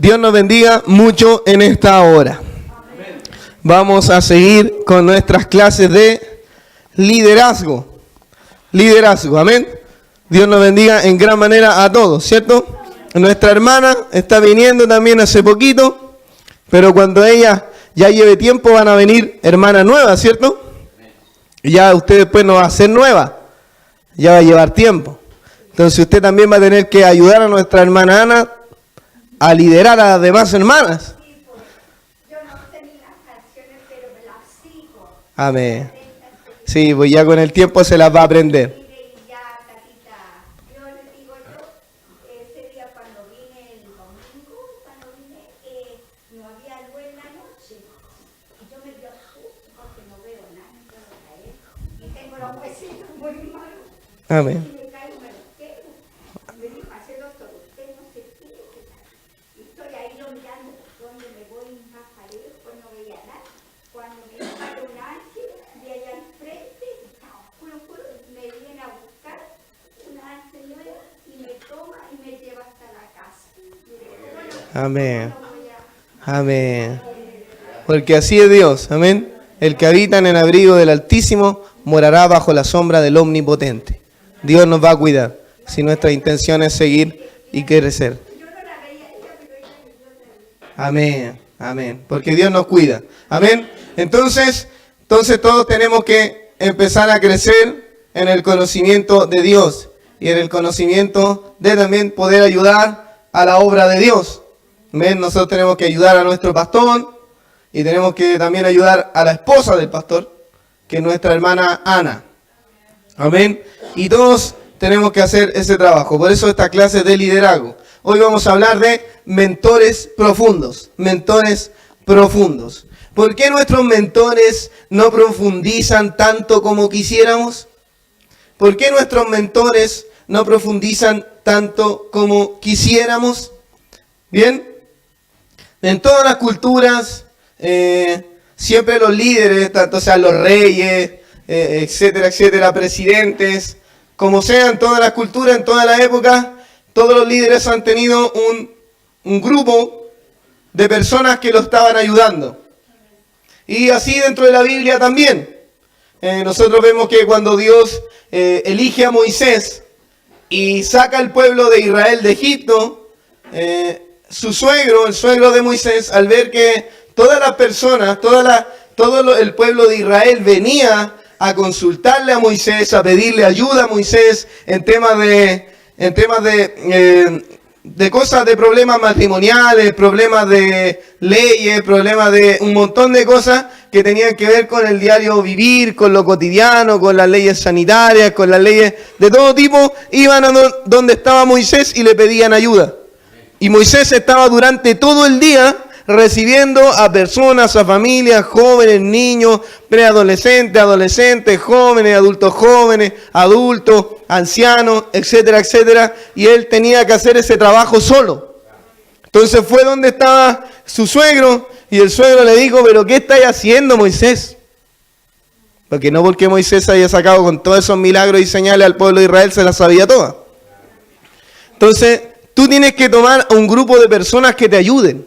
Dios nos bendiga mucho en esta hora. Vamos a seguir con nuestras clases de liderazgo. Liderazgo, amén. Dios nos bendiga en gran manera a todos, ¿cierto? Nuestra hermana está viniendo también hace poquito, pero cuando ella ya lleve tiempo van a venir hermanas nuevas, ¿cierto? Y ya usted después no va a ser nueva, ya va a llevar tiempo. Entonces usted también va a tener que ayudar a nuestra hermana Ana a liderar a las demás hermanas. Yo no sé ni las canciones, pero me las sigo. Amén. Sí, pues ya con el tiempo se las va a aprender. Mire, y ya, Tatita, yo le digo ese día cuando vine el domingo, no había luz en la noche. Y yo me dio susto porque no veo nada, no puedo caer. Y tengo los huesitos muy malos. Amén. Y me caigo, me los quedo. Me dijo, hace doctor, usted no se quiere. Y estoy ahí mirando donde me voy más parejo, pues no veía nada. Cuando me para un ángel de allá al frente, estaba oscuro, me viene a buscar una señora y me toma y me lleva hasta la casa. Amén. Amén. Porque así es Dios. Amén. El que habita en el abrigo del Altísimo morará bajo la sombra del Omnipotente. Dios nos va a cuidar si nuestra intención es seguir y crecer. Amén. Amén. Porque Dios nos cuida. Amén. Entonces todos tenemos que empezar a crecer en el conocimiento de Dios y en el conocimiento de también poder ayudar a la obra de Dios. ¿Ven? Nosotros tenemos que ayudar a nuestro pastor y tenemos que también ayudar a la esposa del pastor, que es nuestra hermana Ana. Amén. Y todos tenemos que hacer ese trabajo. Por eso esta clase de liderazgo. Hoy vamos a hablar de mentores profundos. Mentores profundos. ¿Por qué nuestros mentores no profundizan tanto como quisiéramos? ¿Por qué nuestros mentores no profundizan tanto como quisiéramos? Bien. En todas las culturas, siempre los líderes, tanto sean los reyes, etcétera, etcétera, presidentes, como sean todas las culturas, en toda la época, todos los líderes han tenido un grupo de personas que lo estaban ayudando. Y así dentro de la Biblia también. Nosotros vemos que cuando Dios elige a Moisés y saca al pueblo de Israel de Egipto, su suegro, el suegro de Moisés, al ver que todas las personas, todo el pueblo de Israel venía a consultarle a Moisés, a pedirle ayuda a Moisés en temas de cosas, de problemas matrimoniales, problemas de leyes, problemas de un montón de cosas que tenían que ver con el diario vivir, con lo cotidiano, con las leyes sanitarias, con las leyes de todo tipo, iban a donde estaba Moisés y le pedían ayuda. Y Moisés estaba durante todo el día recibiendo a personas, a familias, jóvenes, niños, preadolescentes, adolescentes, jóvenes, adultos, ancianos, etcétera, etcétera. Y él tenía que hacer ese trabajo solo. Entonces fue donde estaba su suegro y el suegro le dijo, ¿pero qué estáis haciendo, Moisés? Porque no porque Moisés haya sacado con todos esos milagros y señales al pueblo de Israel, se las sabía todas. Entonces tú tienes que tomar a un grupo de personas que te ayuden.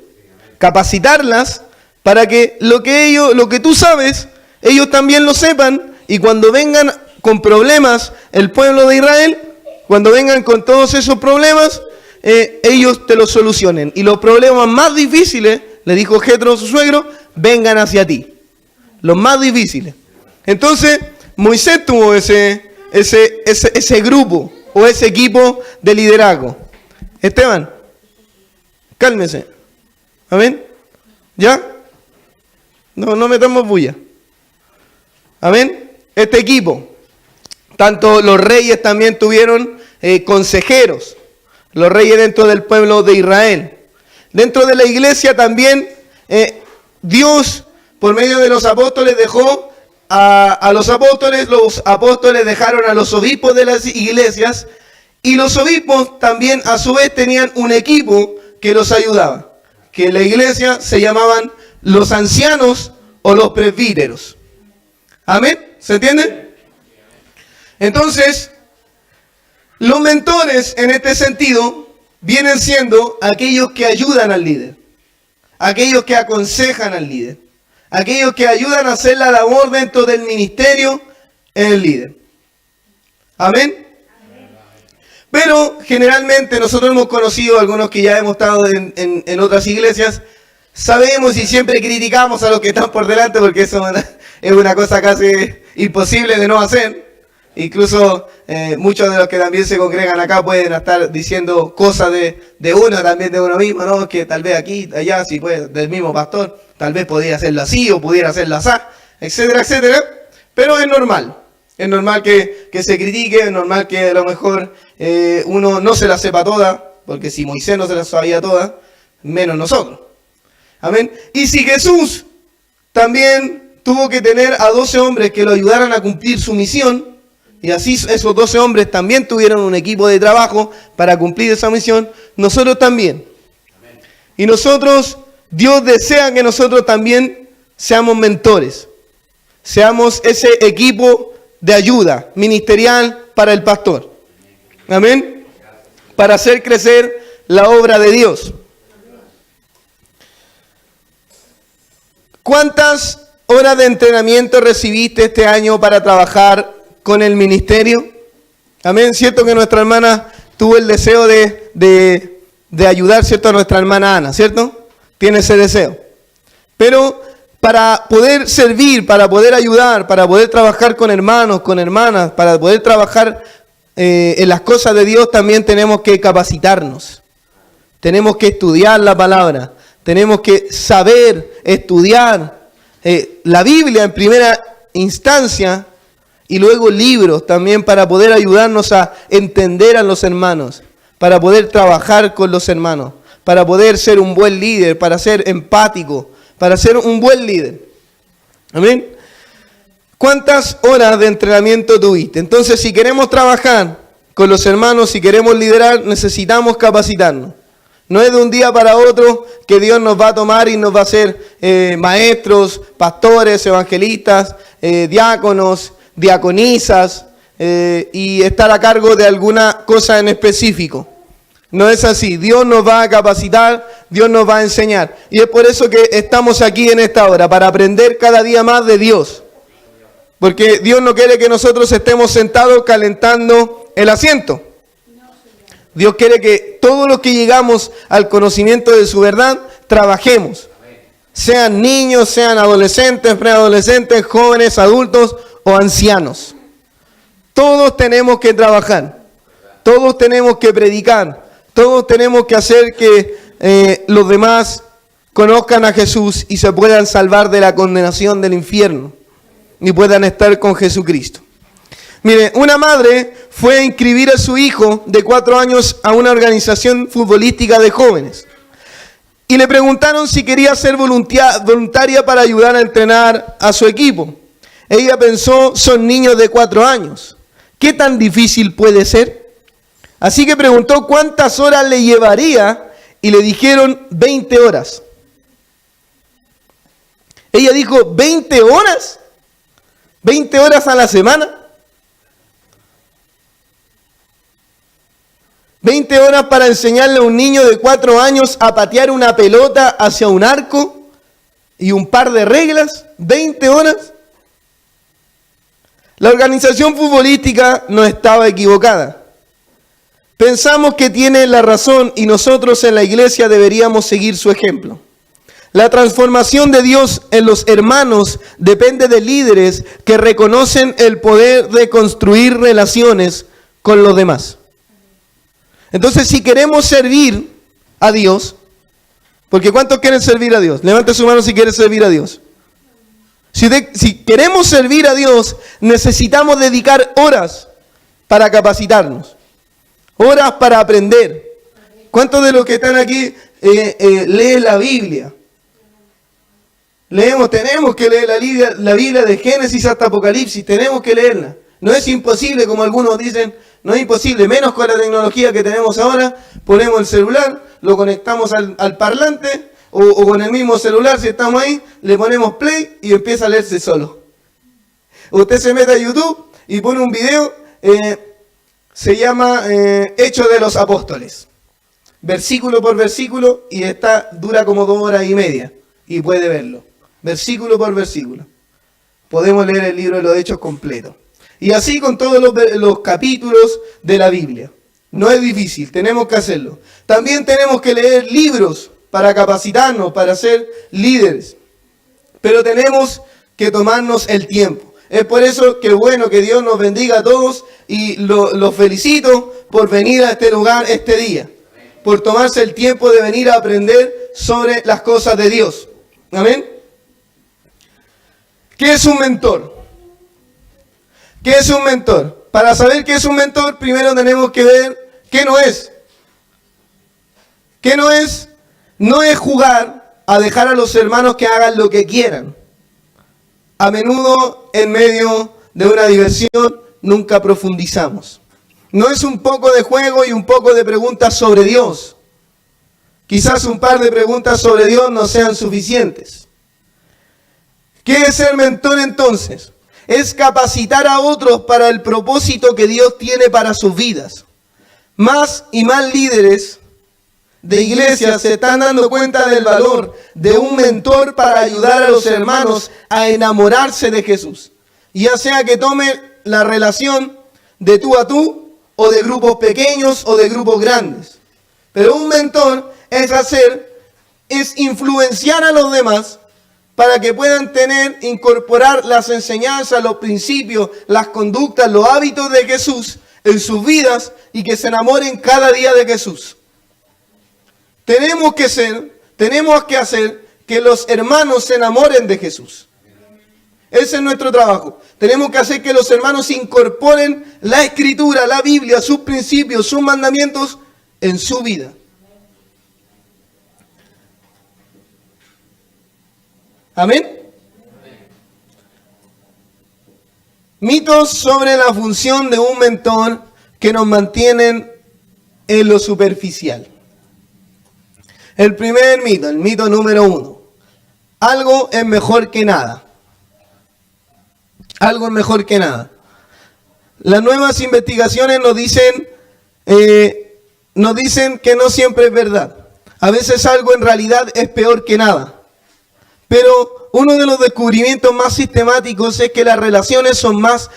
Capacitarlas para que lo que tú sabes, ellos también lo sepan, y cuando vengan con problemas el pueblo de Israel, cuando vengan con todos esos problemas, ellos te los solucionen. Y los problemas más difíciles, le dijo Jetro a su suegro, vengan hacia ti. Los más difíciles. Entonces, Moisés tuvo ese grupo o ese equipo de liderazgo. Esteban, cálmese. ¿Amén? ¿Ya? No metamos bulla. ¿Amén? Este equipo. Tanto los reyes también tuvieron consejeros. Los reyes dentro del pueblo de Israel. Dentro de la iglesia también Dios, por medio de los apóstoles, dejó a los apóstoles dejaron a los obispos de las iglesias, y los obispos también a su vez tenían un equipo que los ayudaba. Que en la iglesia se llamaban los ancianos o los presbíteros. ¿Amén? ¿Se entiende? Entonces, los mentores en este sentido vienen siendo aquellos que ayudan al líder, aquellos que aconsejan al líder, aquellos que ayudan a hacer la labor dentro del ministerio en el líder. Amén. Pero generalmente nosotros hemos conocido, algunos que ya hemos estado en otras iglesias, sabemos y siempre criticamos a los que están por delante porque eso es una cosa casi imposible de no hacer. Incluso muchos de los que también se congregan acá pueden estar diciendo cosas de uno, también de uno mismo, ¿no? Que tal vez aquí, allá, si puede, del mismo pastor, tal vez podría hacerlo así o pudiera hacerlo así, etcétera, etcétera. Pero es normal que se critique, es normal que a lo mejor uno no se la sepa toda, porque si Moisés no se la sabía toda, menos nosotros. Amén. Y si Jesús también tuvo que tener a 12 hombres que lo ayudaran a cumplir su misión, y así esos 12 hombres también tuvieron un equipo de trabajo para cumplir esa misión, nosotros también. Amén. Y nosotros, Dios desea que nosotros también seamos mentores, seamos ese equipo de ayuda ministerial para el pastor. Amén. Para hacer crecer la obra de Dios. ¿Cuántas horas de entrenamiento recibiste este año para trabajar con el ministerio? Amén. Cierto que nuestra hermana tuvo el deseo de ayudar, ¿cierto? A nuestra hermana Ana, ¿cierto? Tiene ese deseo. Pero para poder servir, para poder ayudar, para poder trabajar con hermanos, con hermanas, para poder trabajar en las cosas de Dios, también tenemos que capacitarnos. Tenemos que estudiar la palabra. Tenemos que saber estudiar la Biblia en primera instancia y luego libros también para poder ayudarnos a entender a los hermanos, para poder trabajar con los hermanos, para poder ser un buen líder, para ser empático, para ser un buen líder. Amén. ¿Cuántas horas de entrenamiento tuviste? Entonces, si queremos trabajar con los hermanos, si queremos liderar, necesitamos capacitarnos. No es de un día para otro que Dios nos va a tomar y nos va a hacer maestros, pastores, evangelistas, diáconos, diaconisas y estar a cargo de alguna cosa en específico. No es así. Dios nos va a capacitar, Dios nos va a enseñar. Y es por eso que estamos aquí en esta hora, para aprender cada día más de Dios. Porque Dios no quiere que nosotros estemos sentados calentando el asiento. Dios quiere que todos los que llegamos al conocimiento de su verdad, trabajemos. Sean niños, sean adolescentes, preadolescentes, jóvenes, adultos o ancianos. Todos tenemos que trabajar. Todos tenemos que predicar. Todos tenemos que hacer que los demás conozcan a Jesús y se puedan salvar de la condenación del infierno. Y puedan estar con Jesucristo. Mire, una madre fue a inscribir a su hijo de 4 años a una organización futbolística de jóvenes. Y le preguntaron si quería ser voluntaria para ayudar a entrenar a su equipo. Ella pensó, son niños de 4 años. ¿Qué tan difícil puede ser? Así que preguntó cuántas horas le llevaría y le dijeron 20 horas. Ella dijo, ¿20 horas? ¿20 horas a la semana? 20 horas para enseñarle a un niño de 4 años a patear una pelota hacia un arco y un par de reglas. 20 horas. La organización futbolística no estaba equivocada. Pensamos que tiene la razón y nosotros en la iglesia deberíamos seguir su ejemplo. La transformación de Dios en los hermanos depende de líderes que reconocen el poder de construir relaciones con los demás. Entonces, si queremos servir a Dios, porque ¿cuántos quieren servir a Dios? Levante su mano si quiere servir a Dios. Si queremos servir a Dios, necesitamos dedicar horas para capacitarnos, horas para aprender. ¿Cuántos de los que están aquí leen la Biblia? Tenemos que leer la Biblia de Génesis hasta Apocalipsis, tenemos que leerla. No es imposible, como algunos dicen, no es imposible, menos con la tecnología que tenemos ahora. Ponemos el celular, lo conectamos al parlante o con el mismo celular, si estamos ahí, le ponemos play y empieza a leerse solo. Usted se mete a YouTube y pone un video, se llama Hechos de los Apóstoles. versículo por versículo, y dura como 2 horas y media, y puede verlo, versículo por versículo. Podemos leer el libro de los Hechos completo. Y así con todos los capítulos de la Biblia. No es difícil, tenemos que hacerlo. También tenemos que leer libros para capacitarnos, para ser líderes. Pero tenemos que tomarnos el tiempo. Es por eso que bueno, que Dios nos bendiga a todos y los felicito por venir a este lugar este día. Por tomarse el tiempo de venir a aprender sobre las cosas de Dios. Amén. ¿Qué es un mentor? ¿Qué es un mentor? Para saber qué es un mentor, primero tenemos que ver qué no es. ¿Qué no es? No es jugar a dejar a los hermanos que hagan lo que quieran. A menudo, en medio de una diversión, nunca profundizamos. No es un poco de juego y un poco de preguntas sobre Dios. Quizás un par de preguntas sobre Dios no sean suficientes. ¿Qué es ser mentor entonces? Es capacitar a otros para el propósito que Dios tiene para sus vidas. Más y más líderes de iglesias se están dando cuenta del valor de un mentor para ayudar a los hermanos a enamorarse de Jesús. Ya sea que tome la relación de tú a tú, o de grupos pequeños, o de grupos grandes. Pero un mentor es influenciar a los demás para que puedan incorporar las enseñanzas, los principios, las conductas, los hábitos de Jesús en sus vidas y que se enamoren cada día de Jesús. Tenemos que hacer que los hermanos se enamoren de Jesús. Ese es nuestro trabajo. Tenemos que hacer que los hermanos incorporen la Escritura, la Biblia, sus principios, sus mandamientos en su vida. Amén. Mitos sobre la función de un mentor que nos mantienen en lo superficial. El primer mito, el mito número 1. Algo es mejor que nada. Algo es mejor que nada. Las nuevas investigaciones nos dicen que no siempre es verdad. A veces algo en realidad es peor que nada. Pero uno de los descubrimientos más sistemáticos es que las relaciones son más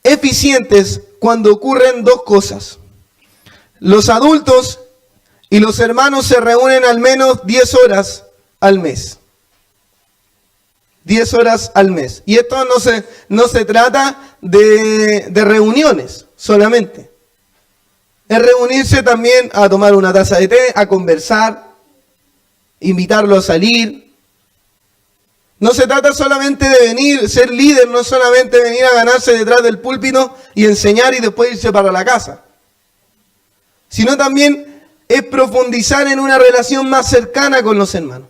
eficientes cuando ocurren 2 cosas. Los adultos y los hermanos se reúnen al menos 10 horas al mes. 10 horas al mes. Y esto no se trata de reuniones solamente. Es reunirse también a tomar una taza de té, a conversar, invitarlo a salir. No se trata solamente de venir, ser líder, no es solamente venir a ganarse detrás del púlpito y enseñar y después irse para la casa. Sino también es profundizar en una relación más cercana con los hermanos.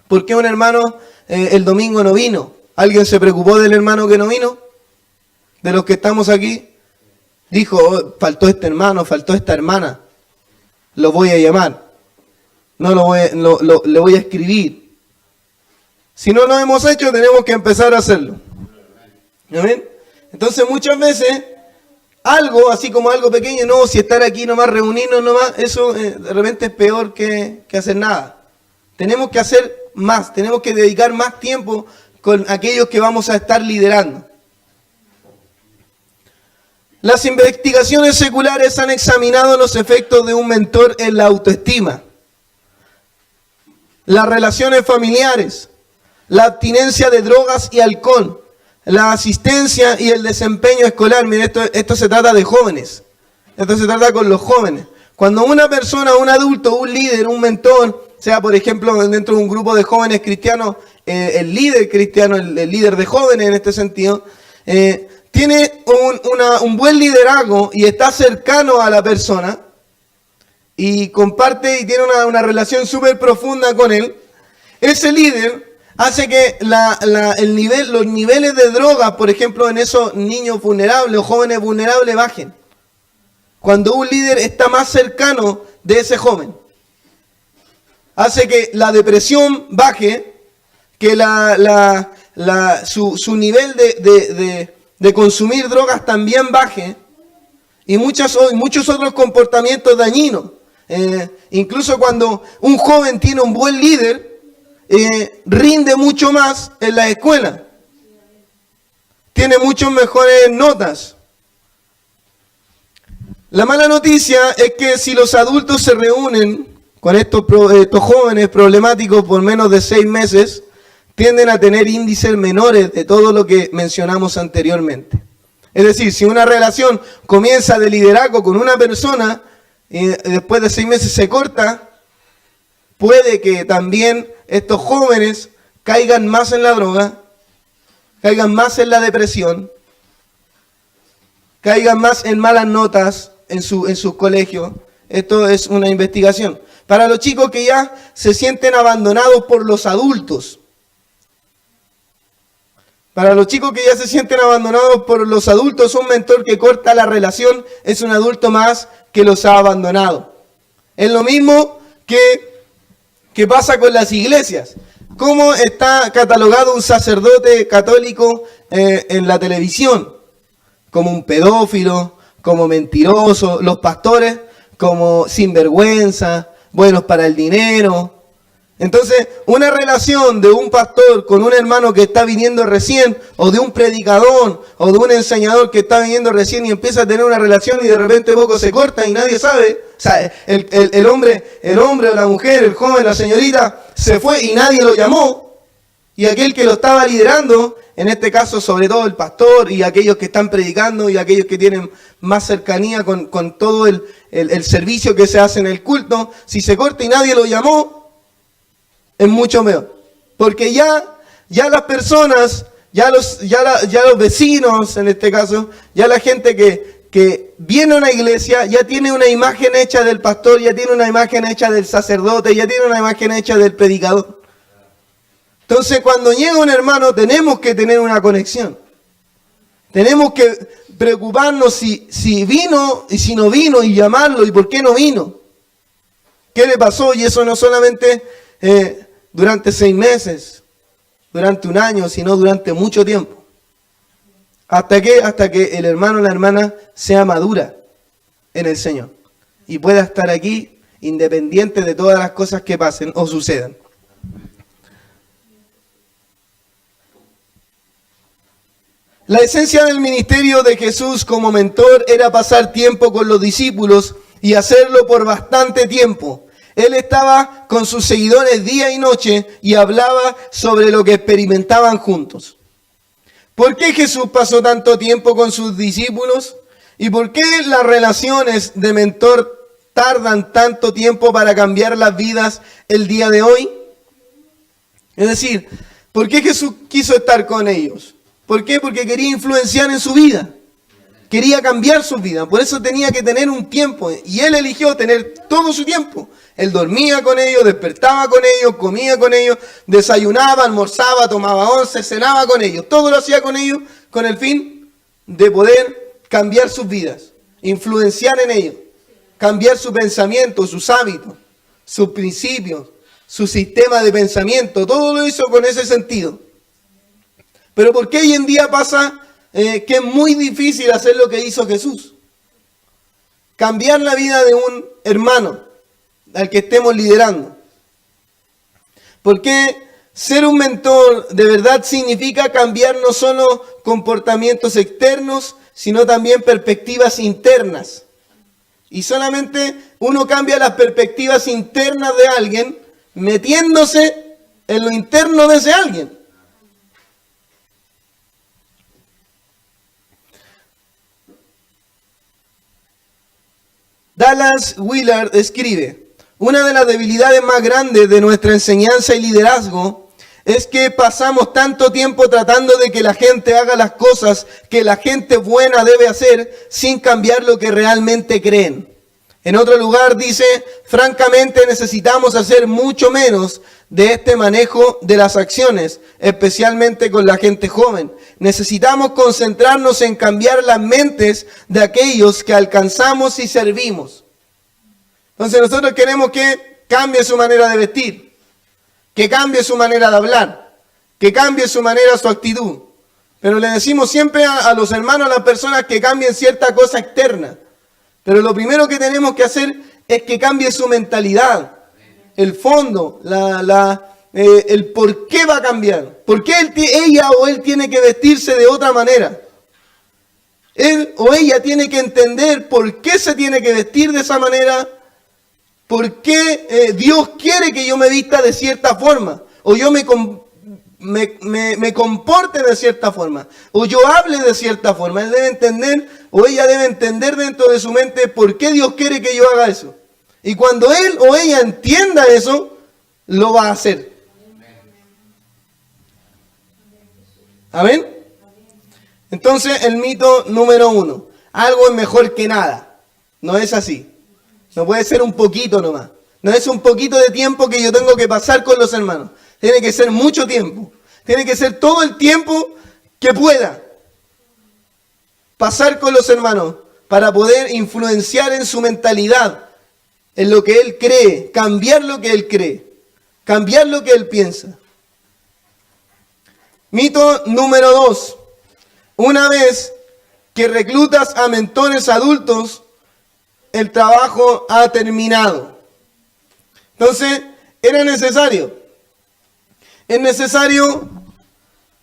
¿Por qué un hermano el domingo no vino? ¿Alguien se preocupó del hermano que no vino? ¿De los que estamos aquí? Dijo, oh, faltó este hermano, faltó esta hermana. Lo voy a llamar. Le voy a escribir. Si no lo hemos hecho, tenemos que empezar a hacerlo. ¿Amén? Entonces muchas veces, algo, así como algo pequeño, no, si estar aquí nomás, reunirnos nomás, eso de repente es peor que hacer nada. Tenemos que hacer más, tenemos que dedicar más tiempo con aquellos que vamos a estar liderando. Las investigaciones seculares han examinado los efectos de un mentor en la autoestima, las relaciones familiares, la abstinencia de drogas y alcohol, la asistencia y el desempeño escolar. Mire, esto se trata de jóvenes. Esto se trata con los jóvenes. Cuando una persona, un adulto, un líder, un mentor, sea por ejemplo dentro de un grupo de jóvenes cristianos, el líder cristiano, el líder de jóvenes en este sentido, tiene un buen liderazgo y está cercano a la persona y comparte y tiene una relación súper profunda con él, ese líder hace que los niveles de drogas, por ejemplo, en esos niños vulnerables o jóvenes vulnerables bajen. Cuando un líder está más cercano de ese joven, hace que la depresión baje, que su nivel de consumir drogas también baje, y muchos otros comportamientos dañinos. Incluso cuando un joven tiene un buen líder, rinde mucho más en la escuela. Tiene muchas mejores notas. La mala noticia es que si los adultos se reúnen con estos jóvenes problemáticos por menos de 6 meses, tienden a tener índices menores de todo lo que mencionamos anteriormente. Es decir, si una relación comienza de liderazgo con una persona y después de 6 meses se corta, puede que también estos jóvenes caigan más en la droga, caigan más en la depresión, caigan más en malas notas en sus colegios. Esto es una investigación. Para los chicos que ya se sienten abandonados por los adultos. Para los chicos que ya se sienten abandonados por los adultos, un mentor que corta la relación es un adulto más que los ha abandonado. Es lo mismo que pasa con las iglesias. ¿Cómo está catalogado un sacerdote católico en la televisión? Como un pedófilo, como mentiroso, los pastores como sinvergüenza, buenos para el dinero. Entonces, una relación de un pastor con un hermano que está viniendo recién, o de un predicador, o de un enseñador que está viniendo recién y empieza a tener una relación y de repente poco se corta y nadie sabe. O sea, el hombre o la mujer, el joven, la señorita, se fue y nadie lo llamó. Y aquel que lo estaba liderando, en este caso sobre todo el pastor y aquellos que están predicando y aquellos que tienen más cercanía con todo el servicio que se hace en el culto, si se corta y nadie lo llamó, es mucho peor. Porque ya las personas, ya los vecinos en este caso, ya la gente que viene a una iglesia, ya tiene una imagen hecha del pastor, ya tiene una imagen hecha del sacerdote, ya tiene una imagen hecha del predicador. Entonces, cuando llega un hermano, tenemos que tener una conexión. Tenemos que preocuparnos si vino y si no vino y llamarlo y por qué no vino. ¿Qué le pasó? Y eso no solamente durante 6 meses, durante un año, sino durante mucho tiempo. ¿Hasta qué? Hasta que el hermano o la hermana sea madura en el Señor y pueda estar aquí independiente de todas las cosas que pasen o sucedan. La esencia del ministerio de Jesús como mentor era pasar tiempo con los discípulos y hacerlo por bastante tiempo. Él estaba con sus seguidores día y noche y hablaba sobre lo que experimentaban juntos. ¿Por qué Jesús pasó tanto tiempo con sus discípulos? ¿Y por qué las relaciones de mentor tardan tanto tiempo para cambiar las vidas el día de hoy? Es decir, ¿por qué Jesús quiso estar con ellos? ¿Por qué? Porque quería influenciar en su vida. Quería cambiar su vida. Por eso tenía que tener un tiempo. Y Él eligió tener todo su tiempo. Él dormía con ellos, despertaba con ellos, comía con ellos, desayunaba, almorzaba, tomaba once, cenaba con ellos. Todo lo hacía con ellos con el fin de poder cambiar sus vidas. Influenciar en ellos. Cambiar su pensamiento, sus hábitos, sus principios, su sistema de pensamiento. Todo lo hizo con ese sentido. Pero ¿por qué hoy en día pasa que es muy difícil hacer lo que hizo Jesús? Cambiar la vida de un hermano al que estemos liderando. ¿Por qué ser un mentor de verdad significa cambiar no solo comportamientos externos, sino también perspectivas internas? Y solamente uno cambia las perspectivas internas de alguien metiéndose en lo interno de ese alguien. Dallas Willard escribe: una de las debilidades más grandes de nuestra enseñanza y liderazgo es que pasamos tanto tiempo tratando de que la gente haga las cosas que la gente buena debe hacer sin cambiar lo que realmente creen. En otro lugar dice: francamente necesitamos hacer mucho menos de este manejo de las acciones, especialmente con la gente joven. Necesitamos concentrarnos en cambiar las mentes de aquellos que alcanzamos y servimos. Entonces nosotros queremos que cambie su manera de vestir, que cambie su manera de hablar, que cambie su manera, su actitud. Pero le decimos siempre a los hermanos, a las personas, que cambien cierta cosa externa. Pero lo primero que tenemos que hacer es que cambie su mentalidad, el fondo, el por qué va a cambiar. ¿Por qué ella o él tiene que vestirse de otra manera? Él o ella tiene que entender por qué se tiene que vestir de esa manera, por qué Dios quiere que yo me vista de cierta forma, o yo me comporte de cierta forma, o yo hable de cierta forma. Él debe entender, o ella debe entender dentro de su mente por qué Dios quiere que yo haga eso. Y cuando él o ella entienda eso, lo va a hacer. ¿Amén? Entonces, el mito número 1. Algo es mejor que nada. No es así. No puede ser un poquito nomás. No es un poquito de tiempo que yo tengo que pasar con los hermanos. Tiene que ser mucho tiempo. Tiene que ser todo el tiempo que pueda pasar con los hermanos para poder influenciar en su mentalidad, en lo que él cree, cambiar lo que él cree, cambiar lo que él piensa. Mito número 2. Una vez que reclutas a mentores adultos, el trabajo ha terminado. Entonces, era necesario. Es necesario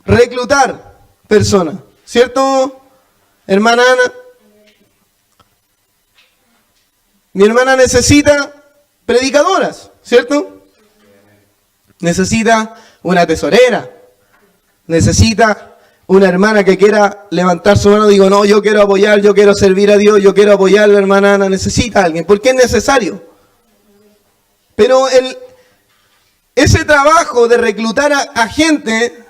reclutar personas. ¿Cierto, hermana Ana? Mi hermana necesita predicadoras, ¿cierto? Necesita una tesorera. Necesita una hermana que quiera levantar su mano y digo, no, yo quiero apoyar, yo quiero servir a Dios, yo quiero apoyar a la hermana Ana. Necesita a alguien, porque es necesario. Pero ese trabajo de reclutar a gente,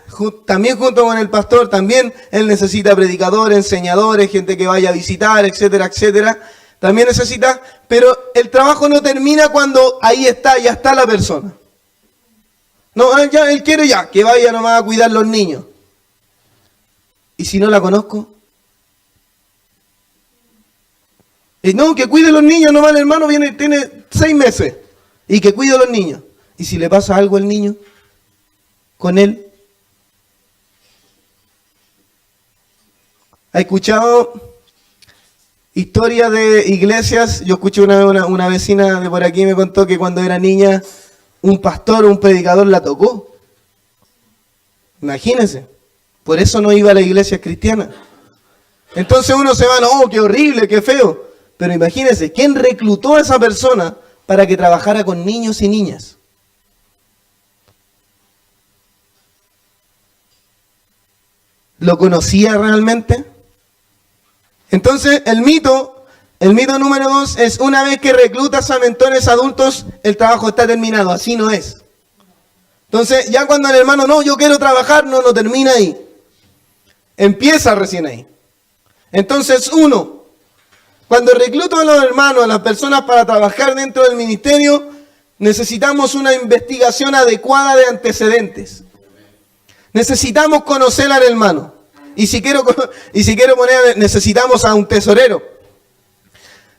también junto con el pastor, también él necesita predicadores, enseñadores, gente que vaya a visitar, etcétera, etcétera. También necesita, pero el trabajo no termina cuando ahí está, ya está la persona. No, ya él quiere ya, que vaya nomás a cuidar los niños. ¿Y si no la conozco? No, que cuide los niños nomás, el hermano tiene 6 meses. Y que cuide a los niños. ¿Y si le pasa algo al niño? ¿Con él? ¿Ha escuchado historias de iglesias? Yo escuché una vecina de por aquí me contó que cuando era niña, un pastor o un predicador la tocó. Imagínense. Por eso no iba a la iglesia cristiana. Entonces uno se va, no, qué horrible, qué feo. Pero imagínense, ¿quién reclutó a esa persona para que trabajara con niños y niñas? ¿Lo conocía realmente? Entonces, el mito número 2 es: una vez que reclutas a mentores adultos, el trabajo está terminado. Así no es. Entonces, ya cuando el hermano, no, yo quiero trabajar, no termina ahí. Empieza recién ahí. Entonces, cuando recluto a los hermanos, a las personas para trabajar dentro del ministerio, necesitamos una investigación adecuada de antecedentes. Necesitamos conocer al hermano. Y si quiero poner, necesitamos a un tesorero.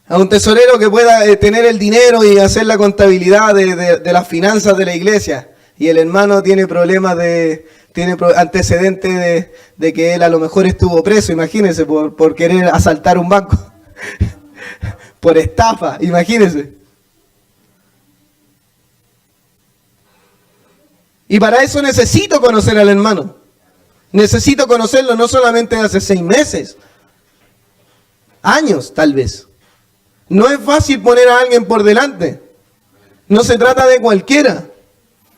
A un tesorero que pueda tener el dinero y hacer la contabilidad de las finanzas de la iglesia. Y el hermano tiene problemas tiene antecedentes de que él a lo mejor estuvo preso, imagínense, por querer asaltar un banco. Por estafa, imagínense. Y para eso necesito conocer al hermano. Necesito conocerlo no solamente hace 6 meses, años tal vez. No es fácil poner a alguien por delante. No se trata de cualquiera.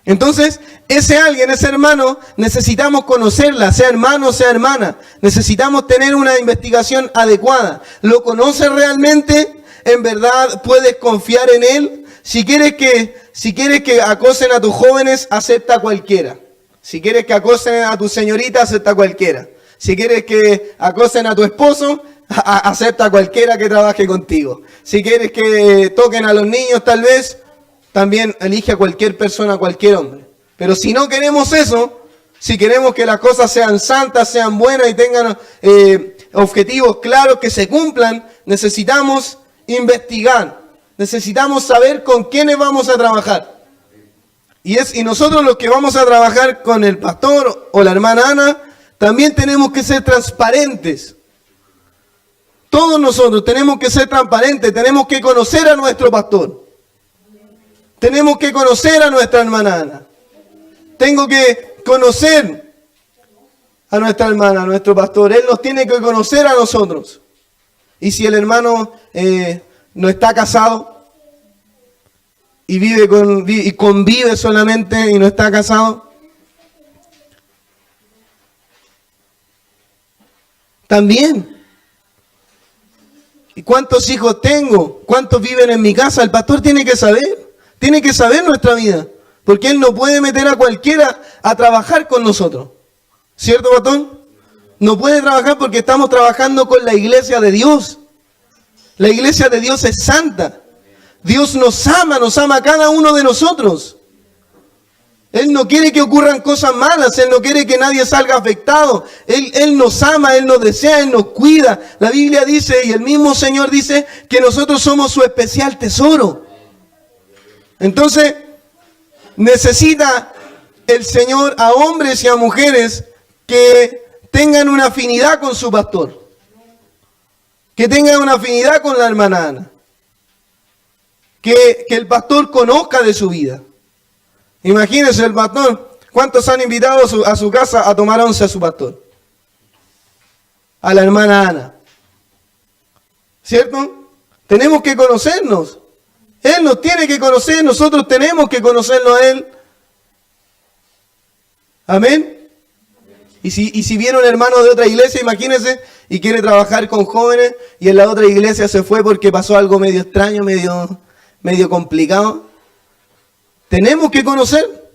Entonces, ese alguien, ese hermano, necesitamos conocerla, sea hermano, sea hermana. Necesitamos tener una investigación adecuada. ¿Lo conoces realmente? ¿En verdad puedes confiar en él? Si quieres que acosen a tus jóvenes, acepta a cualquiera. Si quieres que acosen a tu señorita, acepta a cualquiera. Si quieres que acosen a tu esposo, acepta a cualquiera que trabaje contigo. Si quieres que toquen a los niños, tal vez, también elige a cualquier persona, a cualquier hombre. Pero si no queremos eso, si queremos que las cosas sean santas, sean buenas y tengan objetivos claros que se cumplan, necesitamos investigar. Necesitamos saber con quiénes vamos a trabajar. Y nosotros los que vamos a trabajar con el pastor o la hermana Ana, también tenemos que ser transparentes. Todos nosotros tenemos que ser transparentes, tenemos que conocer a nuestro pastor. Tenemos que conocer a nuestra hermana Ana. Tengo que conocer a nuestra hermana, a nuestro pastor. Él nos tiene que conocer a nosotros. Y si el hermano no está casado y y convive solamente y no está casado, también. ¿Y cuántos hijos tengo? ¿Cuántos viven en mi casa? El pastor tiene que saber nuestra vida, porque él no puede meter a cualquiera a trabajar con nosotros. ¿Cierto, pastor? No puede trabajar porque estamos trabajando con la iglesia de Dios. La iglesia de Dios es santa. Dios nos ama a cada uno de nosotros. Él no quiere que ocurran cosas malas, Él no quiere que nadie salga afectado. Él nos ama, Él nos desea, Él nos cuida. La Biblia dice, y el mismo Señor dice, que nosotros somos su especial tesoro. Entonces, necesita el Señor a hombres y a mujeres que tengan una afinidad con su pastor. Que tengan una afinidad con la hermana Ana. Que el pastor conozca de su vida. Imagínense el pastor, ¿cuántos han invitado a su casa a tomar once a su pastor? A la hermana Ana. ¿Cierto? Tenemos que conocernos. Él nos tiene que conocer, nosotros tenemos que conocerlo a Él. Amén. Y si viene un hermano de otra iglesia, imagínense, y quiere trabajar con jóvenes, y en la otra iglesia se fue porque pasó algo medio extraño, medio complicado. Tenemos que conocer.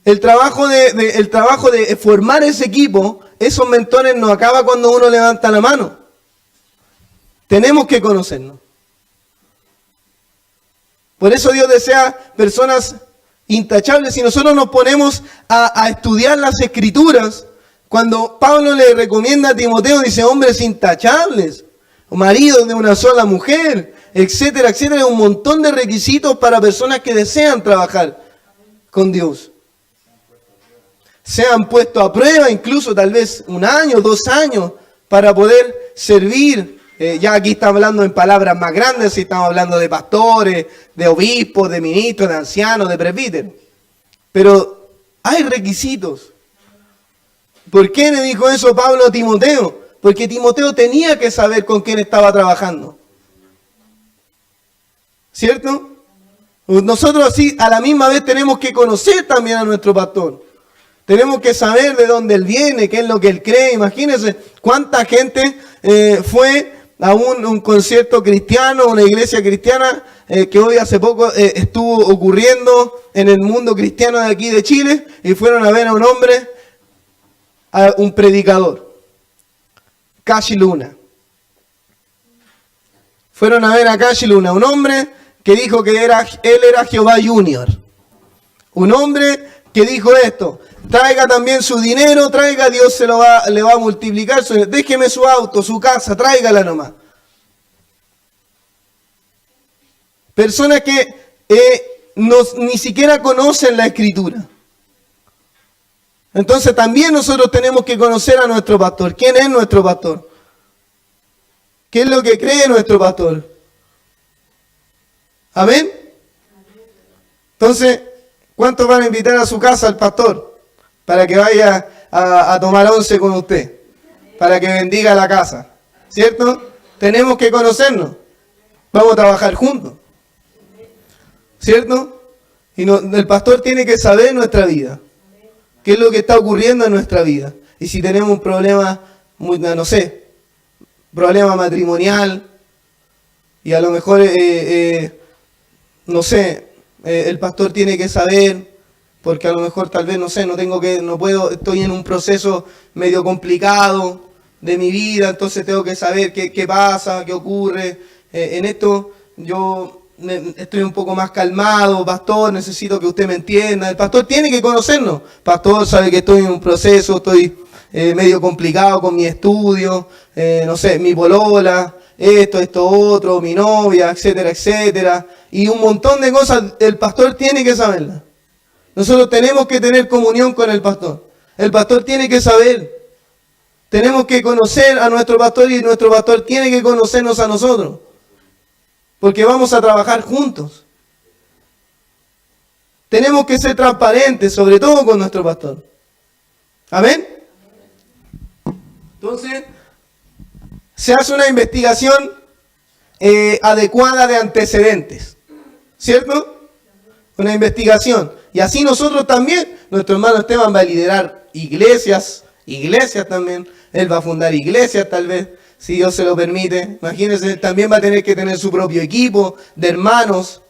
El trabajo de formar ese equipo, esos mentores, no acaba cuando uno levanta la mano. Tenemos que conocernos. Por eso Dios desea personas intachables. Si nosotros nos ponemos a estudiar las Escrituras, cuando Pablo le recomienda a Timoteo, dice hombres intachables, maridos de una sola mujer, etcétera, etcétera. Un montón de requisitos para personas que desean trabajar con Dios. Se han puesto a prueba, incluso tal vez 1 año, 2 años, para poder servir. Ya aquí estamos hablando en palabras más grandes, si estamos hablando de pastores, de obispos, de ministros, de ancianos, de presbíteros. Pero hay requisitos. ¿Por qué le dijo eso Pablo a Timoteo? Porque Timoteo tenía que saber con quién estaba trabajando. ¿Cierto? Nosotros así a la misma vez tenemos que conocer también a nuestro pastor. Tenemos que saber de dónde él viene, qué es lo que él cree. Imagínense cuánta gente fue a un concierto cristiano, una iglesia cristiana, que hoy hace poco estuvo ocurriendo en el mundo cristiano de aquí de Chile, y fueron a ver a un hombre, a un predicador, Cashi Luna. Fueron a ver a Cashi Luna, un hombre que dijo que él era Jehová Junior. Un hombre que dijo esto: traiga también su dinero, traiga, Dios le va a multiplicar. Déjeme su auto, su casa, tráigala nomás. Personas que ni siquiera conocen la Escritura. Entonces también nosotros tenemos que conocer a nuestro pastor. ¿Quién es nuestro pastor? ¿Qué es lo que cree nuestro pastor? ¿Amén? Entonces, ¿cuántos van a invitar a su casa al pastor? Para que vaya a tomar once con usted. Para que bendiga la casa. ¿Cierto? Tenemos que conocernos. Vamos a trabajar juntos. ¿Cierto? Y el pastor tiene que saber nuestra vida. ¿Qué es lo que está ocurriendo en nuestra vida? Y si tenemos un problema, no sé, problema matrimonial, y a lo mejor, no sé, el pastor tiene que saber, porque a lo mejor tal vez, no sé, no puedo, estoy en un proceso medio complicado de mi vida, entonces tengo que saber qué pasa, qué ocurre. En esto yo estoy un poco más calmado, pastor, necesito que usted me entienda. El pastor tiene que conocernos. Pastor sabe que estoy en un proceso, estoy medio complicado con mi estudio, no sé, mi polola, esto otro, mi novia, etcétera, etcétera. Y un montón de cosas el pastor tiene que saberlas. Nosotros tenemos que tener comunión con el pastor. El pastor tiene que saber. tenemos que conocer a nuestro pastor y nuestro pastor tiene que conocernos a nosotros. Porque vamos a trabajar juntos. Tenemos que ser transparentes, sobre todo con nuestro pastor. ¿Amén? Entonces, se hace una investigación adecuada de antecedentes. ¿Cierto? Una investigación. Y así nosotros también, nuestro hermano Esteban va a liderar iglesias también. Él va a fundar iglesias tal vez, si Dios se lo permite. Imagínense, también va a tener que tener su propio equipo de hermanos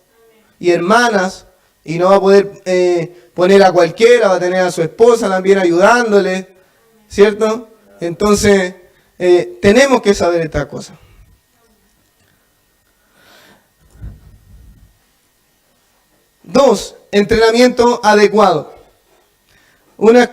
y hermanas. Y no va a poder poner a cualquiera, va a tener a su esposa también ayudándole. ¿Cierto? Entonces, tenemos que saber estas cosas. Dos, entrenamiento adecuado. Una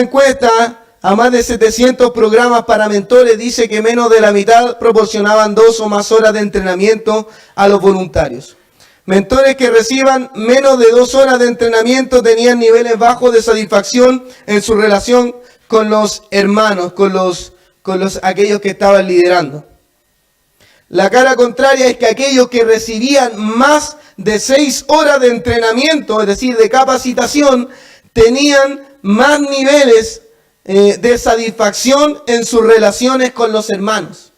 encuesta a más de 700 programas para mentores dice que menos de la mitad proporcionaban 2 o más horas de entrenamiento a los voluntarios. Mentores que reciban menos de 2 horas de entrenamiento tenían niveles bajos de satisfacción en su relación con los hermanos, con aquellos que estaban liderando. La cara contraria es que aquellos que recibían más de 6 horas de entrenamiento, es decir, de capacitación, tenían más niveles de satisfacción en sus relaciones con los hermanos.